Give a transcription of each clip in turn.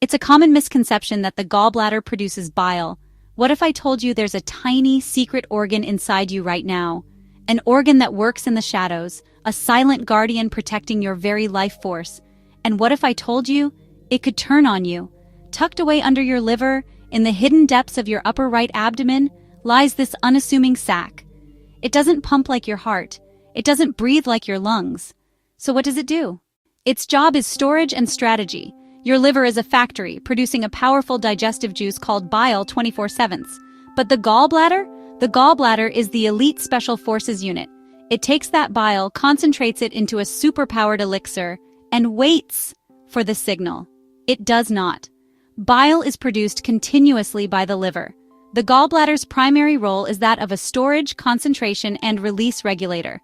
It's a common misconception that the gallbladder produces bile. What if I told you there's a tiny, secret organ inside you right now? An organ that works in the shadows, a silent guardian protecting your very life force. And what if I told you it could turn on you? Tucked away under your liver, in the hidden depths of your upper right abdomen, lies this unassuming sac. It doesn't pump like your heart. It doesn't breathe like your lungs. So what does it do? Its job is storage and strategy. Your liver is a factory, producing a powerful digestive juice called bile 24/7. But the gallbladder? The gallbladder is the elite special forces unit. It takes that bile, concentrates it into a superpowered elixir, and waits for the signal. It does not. Bile is produced continuously by the liver. The gallbladder's primary role is that of a storage, concentration, and release regulator.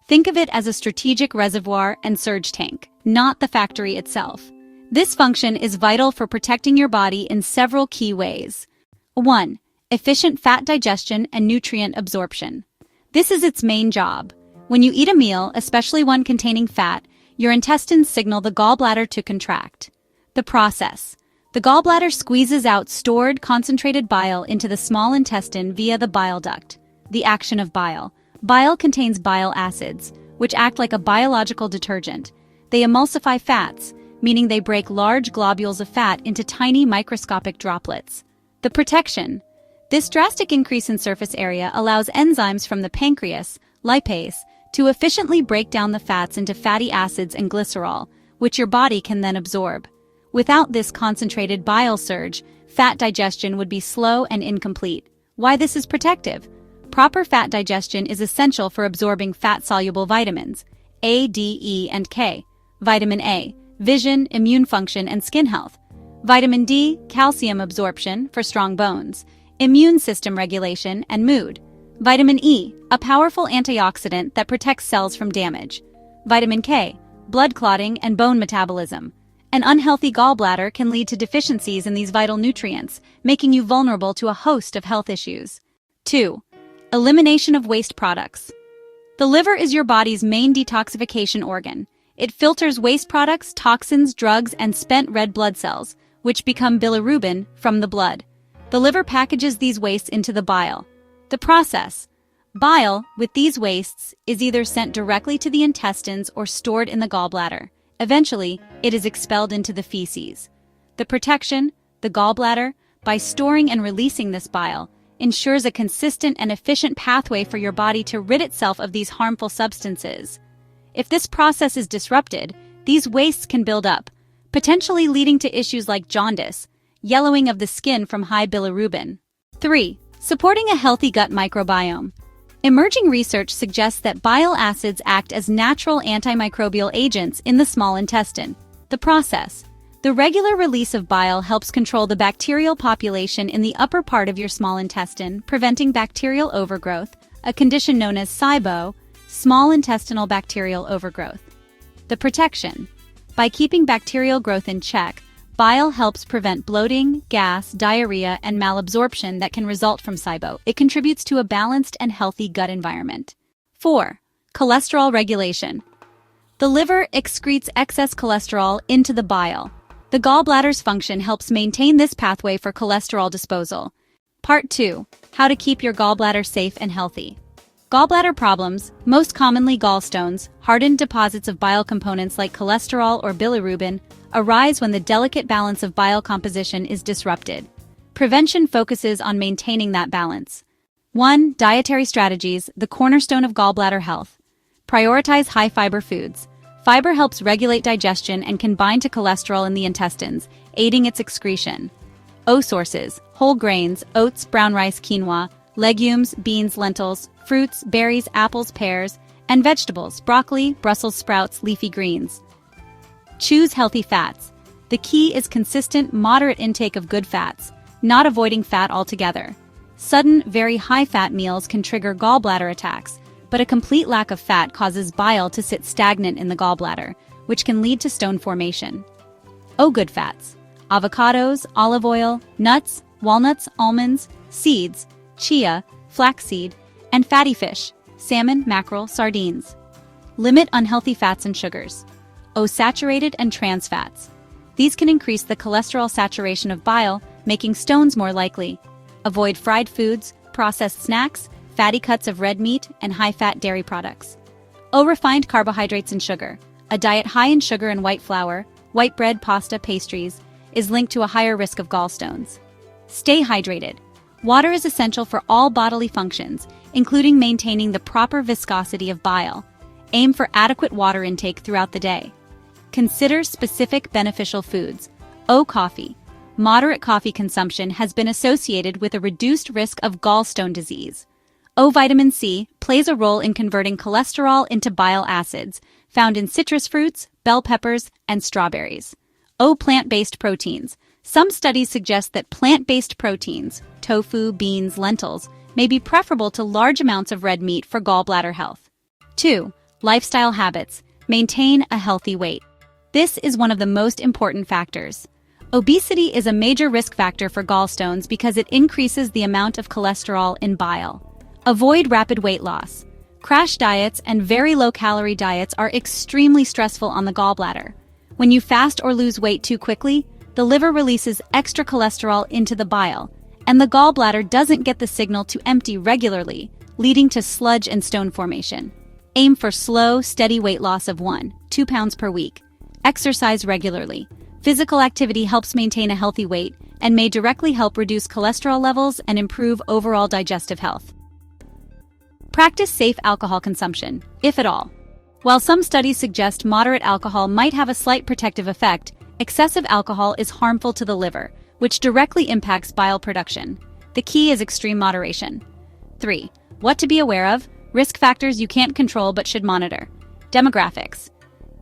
Think of it as a strategic reservoir and surge tank, not the factory itself. This function is vital for protecting your body in several key ways. 1. Efficient fat digestion and nutrient absorption. This is its main job. When you eat a meal, especially one containing fat, your intestines signal the gallbladder to contract. The process. The gallbladder squeezes out stored, concentrated bile into the small intestine via the bile duct. The action of bile. Bile contains bile acids, which act like a biological detergent. They emulsify fats, meaning they break large globules of fat into tiny microscopic droplets. The protection. This drastic increase in surface area allows enzymes from the pancreas, lipase, to efficiently break down the fats into fatty acids and glycerol, which your body can then absorb. Without this concentrated bile surge, fat digestion would be slow and incomplete. Why this is protective? Proper fat digestion is essential for absorbing fat-soluble vitamins, A, D, E, and K. Vitamin A, vision, immune function, and skin health. Vitamin D, calcium absorption for strong bones, immune system regulation, and mood. Vitamin E, a powerful antioxidant that protects cells from damage. Vitamin K, blood clotting and bone metabolism. An unhealthy gallbladder can lead to deficiencies in these vital nutrients, making you vulnerable to a host of health issues. 2. Elimination of waste products. The liver is your body's main detoxification organ. It filters waste products, toxins, drugs, and spent red blood cells, which become bilirubin from the blood. The liver packages these wastes into the bile. The process. Bile, with these wastes, is either sent directly to the intestines or stored in the gallbladder. Eventually, it is expelled into the feces. The protection, the gallbladder, by storing and releasing this bile, ensures a consistent and efficient pathway for your body to rid itself of these harmful substances. If this process is disrupted, these wastes can build up, potentially leading to issues like jaundice, yellowing of the skin from high bilirubin. 3. Supporting a healthy gut microbiome. Emerging research suggests that bile acids act as natural antimicrobial agents in the small intestine. The process. The regular release of bile helps control the bacterial population in the upper part of your small intestine, preventing bacterial overgrowth, a condition known as SIBO, small intestinal bacterial overgrowth. The protection. By keeping bacterial growth in check, bile helps prevent bloating, gas, diarrhea, and malabsorption that can result from SIBO. It contributes to a balanced and healthy gut environment. 4. Cholesterol regulation. The liver excretes excess cholesterol into the bile. The gallbladder's function helps maintain this pathway for cholesterol disposal. Part 2. How to keep your gallbladder safe and healthy. Gallbladder problems, most commonly gallstones, hardened deposits of bile components like cholesterol or bilirubin, arise when the delicate balance of bile composition is disrupted. Prevention focuses on maintaining that balance. 1. Dietary strategies, the cornerstone of gallbladder health. Prioritize high-fiber foods. Fiber helps regulate digestion and can bind to cholesterol in the intestines, aiding its excretion. O sources, whole grains, oats, brown rice, quinoa, legumes, beans, lentils, fruits, berries, apples, pears, and vegetables, broccoli, Brussels sprouts, leafy greens. Choose healthy fats. The key is consistent, moderate intake of good fats, not avoiding fat altogether. Sudden, very high-fat meals can trigger gallbladder attacks, but a complete lack of fat causes bile to sit stagnant in the gallbladder, which can lead to stone formation. O good fats. Avocados, olive oil, nuts, walnuts, almonds, seeds, chia, flaxseed, and fatty fish, salmon, mackerel, sardines. Limit unhealthy fats and sugars. O saturated and trans fats. These can increase the cholesterol saturation of bile, making stones more likely. Avoid fried foods, processed snacks, fatty cuts of red meat, and high-fat dairy products. Refined carbohydrates and sugar. A diet high in sugar and white flour, white bread, pasta, pastries, is linked to a higher risk of gallstones. Stay hydrated. Water is essential for all bodily functions, including maintaining the proper viscosity of bile. Aim for adequate water intake throughout the day. Consider specific beneficial foods. Coffee. Moderate coffee consumption has been associated with a reduced risk of gallstone disease. Vitamin C plays a role in converting cholesterol into bile acids, found in citrus fruits, bell peppers, and strawberries. Plant-based proteins. Some studies suggest that plant-based proteins, tofu, beans, lentils, may be preferable to large amounts of red meat for gallbladder health. 2. Lifestyle habits. Maintain a healthy weight. This is one of the most important factors. Obesity is a major risk factor for gallstones because it increases the amount of cholesterol in bile. Avoid rapid weight loss. Crash diets and very low-calorie diets are extremely stressful on the gallbladder. When you fast or lose weight too quickly, the liver releases extra cholesterol into the bile, and the gallbladder doesn't get the signal to empty regularly, leading to sludge and stone formation. Aim for slow, steady weight loss of 1-2 pounds per week. Exercise regularly. Physical activity helps maintain a healthy weight and may directly help reduce cholesterol levels and improve overall digestive health. Practice safe alcohol consumption, if at all. While some studies suggest moderate alcohol might have a slight protective effect, excessive alcohol is harmful to the liver, which directly impacts bile production. The key is extreme moderation. 3. What to be aware of? Risk factors you can't control but should monitor. Demographics.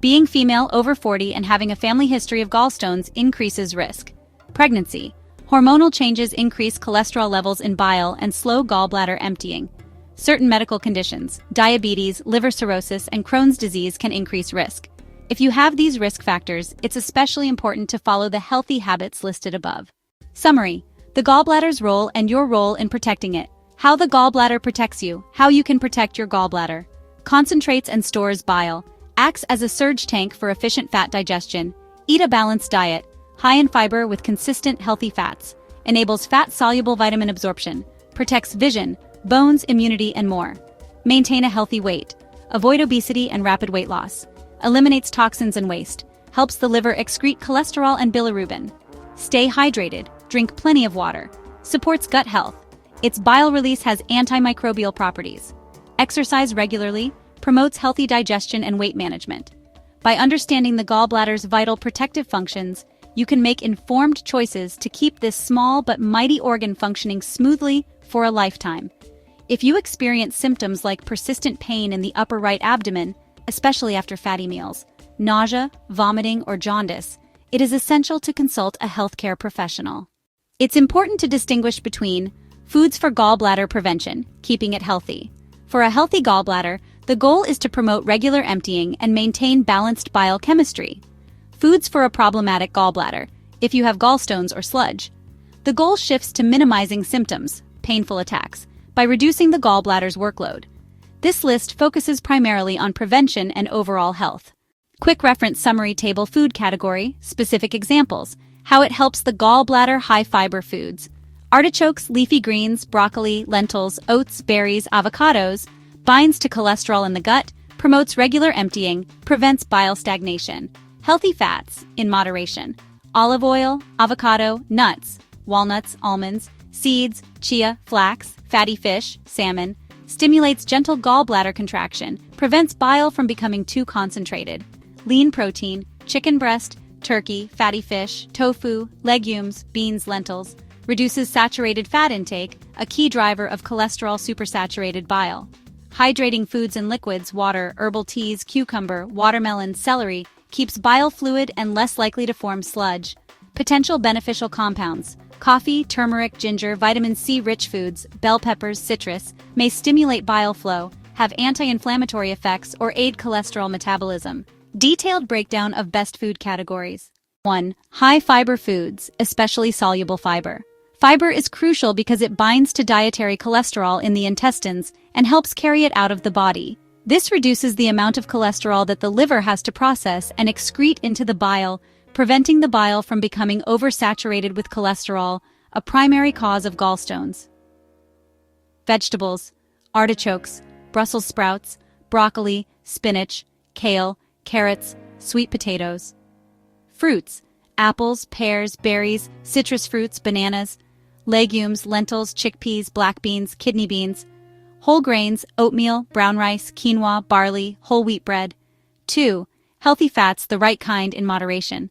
Being female over 40 and having a family history of gallstones increases risk. Pregnancy. Hormonal changes increase cholesterol levels in bile and slow gallbladder emptying. Certain medical conditions, diabetes, liver cirrhosis, and Crohn's disease can increase risk. If you have these risk factors, it's especially important to follow the healthy habits listed above. Summary: the gallbladder's role and your role in protecting it. How the gallbladder protects you, how you can protect your gallbladder. Concentrates and stores bile, acts as a surge tank for efficient fat digestion. Eat a balanced diet, high in fiber with consistent healthy fats. Enables fat-soluble vitamin absorption, protects vision, bones, immunity, and more. Maintain a healthy weight. Avoid obesity and rapid weight loss. Eliminates toxins and waste. Helps the liver excrete cholesterol and bilirubin. Stay hydrated. Drink plenty of water. Supports gut health. Its bile release has antimicrobial properties. Exercise regularly. Promotes healthy digestion and weight management. By understanding the gallbladder's vital protective functions, you can make informed choices to keep this small but mighty organ functioning smoothly for a lifetime. If you experience symptoms like persistent pain in the upper right abdomen, especially after fatty meals, nausea, vomiting, or jaundice, it is essential to consult a healthcare professional. It's important to distinguish between foods for gallbladder prevention, keeping it healthy. For a healthy gallbladder, the goal is to promote regular emptying and maintain balanced bile chemistry. Foods for a problematic gallbladder, if you have gallstones or sludge. The goal shifts to minimizing symptoms, painful attacks, by reducing the gallbladder's workload. This list focuses primarily on prevention and overall health. Quick reference summary table: food category, specific examples, how it helps the gallbladder: high-fiber foods. Artichokes, leafy greens, broccoli, lentils, oats, berries, avocados, binds to cholesterol in the gut, promotes regular emptying, prevents bile stagnation. Healthy fats, in moderation. Olive oil, avocado, nuts, walnuts, almonds, seeds, chia, flax, fatty fish, salmon, stimulates gentle gallbladder contraction, prevents bile from becoming too concentrated. Lean protein, chicken breast, turkey, fatty fish, tofu, legumes, beans, lentils, reduces saturated fat intake, a key driver of cholesterol supersaturated bile. Hydrating foods and liquids, water, herbal teas, cucumber, watermelon, celery, keeps bile fluid and less likely to form sludge. Potential beneficial compounds: coffee, turmeric, ginger, vitamin C-rich foods, bell peppers, citrus, may stimulate bile flow, have anti-inflammatory effects, or aid cholesterol metabolism. Detailed breakdown of best food categories. 1. High-fiber foods, especially soluble fiber. Fiber is crucial because it binds to dietary cholesterol in the intestines and helps carry it out of the body. This reduces the amount of cholesterol that the liver has to process and excrete into the bile, preventing the bile from becoming oversaturated with cholesterol, a primary cause of gallstones. Vegetables: artichokes, Brussels sprouts, broccoli, spinach, kale, carrots, sweet potatoes. Fruits: apples, pears, berries, citrus fruits, bananas. Legumes: lentils, chickpeas, black beans, kidney beans. Whole grains: oatmeal, brown rice, quinoa, barley, whole wheat bread. 2. Healthy fats, the right kind in moderation.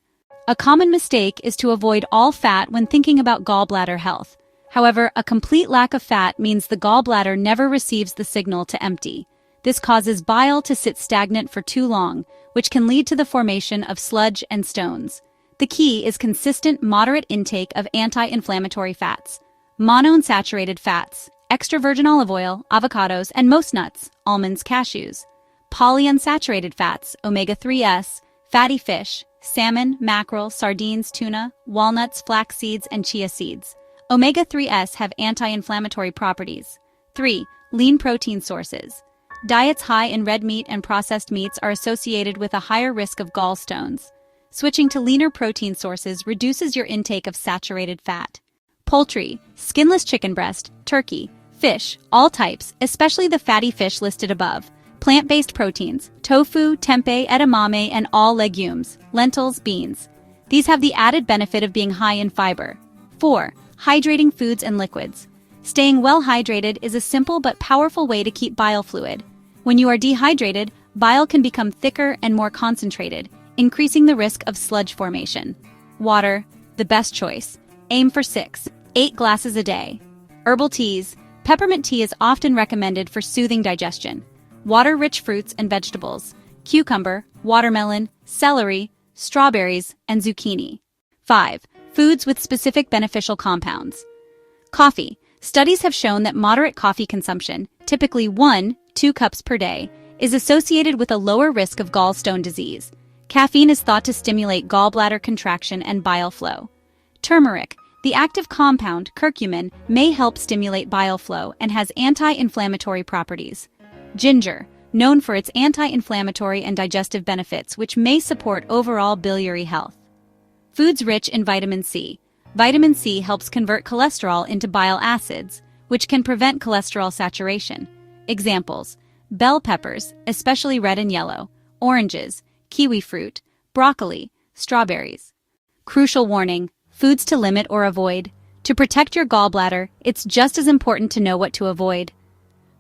A common mistake is to avoid all fat when thinking about gallbladder health. However, a complete lack of fat means the gallbladder never receives the signal to empty. This causes bile to sit stagnant for too long, which can lead to the formation of sludge and stones. The key is consistent, moderate intake of anti-inflammatory fats, monounsaturated fats, extra virgin olive oil, avocados, and most nuts, almonds, cashews. Polyunsaturated fats, omega-3s, fatty fish, salmon, mackerel, sardines, tuna, walnuts, flax seeds, and chia seeds. Omega-3s have anti-inflammatory properties. 3. Lean protein sources. Diets high in red meat and processed meats are associated with a higher risk of gallstones. Switching to leaner protein sources reduces your intake of saturated fat. Poultry, skinless chicken breast, turkey, fish, all types, especially the fatty fish listed above. Plant-based proteins, tofu, tempeh, edamame, and all legumes, lentils, beans. These have the added benefit of being high in fiber. 4. Hydrating foods and liquids. Staying well hydrated is a simple but powerful way to keep bile fluid. When you are dehydrated, bile can become thicker and more concentrated, increasing the risk of sludge formation. Water, the best choice. Aim for 6-8 glasses a day. Herbal teas. Peppermint tea is often recommended for soothing digestion. Water-rich fruits and vegetables: cucumber, watermelon, celery, strawberries, and zucchini. 5. Foods with specific beneficial compounds. Coffee. Studies have shown that moderate coffee consumption, typically 1-2 cups per day, is associated with a lower risk of gallstone disease. Caffeine is thought to stimulate gallbladder contraction and bile flow. Turmeric. The active compound, curcumin, may help stimulate bile flow and has anti-inflammatory properties. Ginger, known for its anti-inflammatory and digestive benefits, which may support overall biliary health. Foods rich in vitamin C. Vitamin C helps convert cholesterol into bile acids, which can prevent cholesterol saturation. Examples: bell peppers, especially red and yellow, oranges, kiwi fruit, broccoli, strawberries. Crucial warning: foods to limit or avoid. To protect your gallbladder, it's just as important to know what to avoid.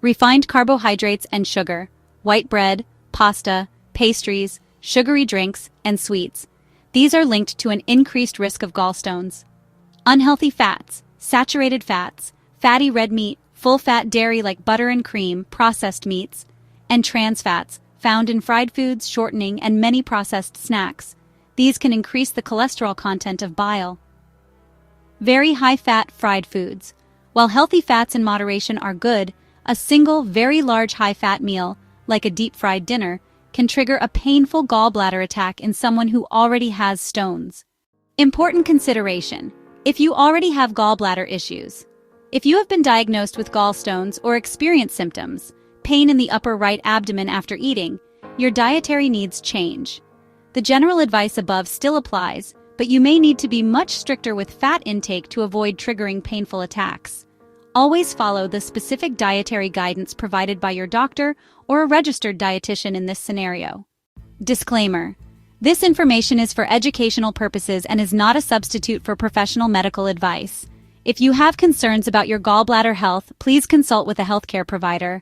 Refined carbohydrates and sugar, white bread, pasta, pastries, sugary drinks, and sweets. These are linked to an increased risk of gallstones. Unhealthy fats, saturated fats, fatty red meat, full-fat dairy like butter and cream, processed meats, and trans fats found in fried foods, shortening, and many processed snacks. These can increase the cholesterol content of bile. Very high-fat fried foods. While healthy fats in moderation are good, a single, very large high-fat meal, like a deep-fried dinner, can trigger a painful gallbladder attack in someone who already has stones. Important consideration: if you already have gallbladder issues. If you have been diagnosed with gallstones or experience symptoms, pain in the upper right abdomen after eating, your dietary needs change. The general advice above still applies, but you may need to be much stricter with fat intake to avoid triggering painful attacks. Always follow the specific dietary guidance provided by your doctor or a registered dietitian in this scenario. Disclaimer: this information is for educational purposes and is not a substitute for professional medical advice. If you have concerns about your gallbladder health, please consult with a healthcare provider.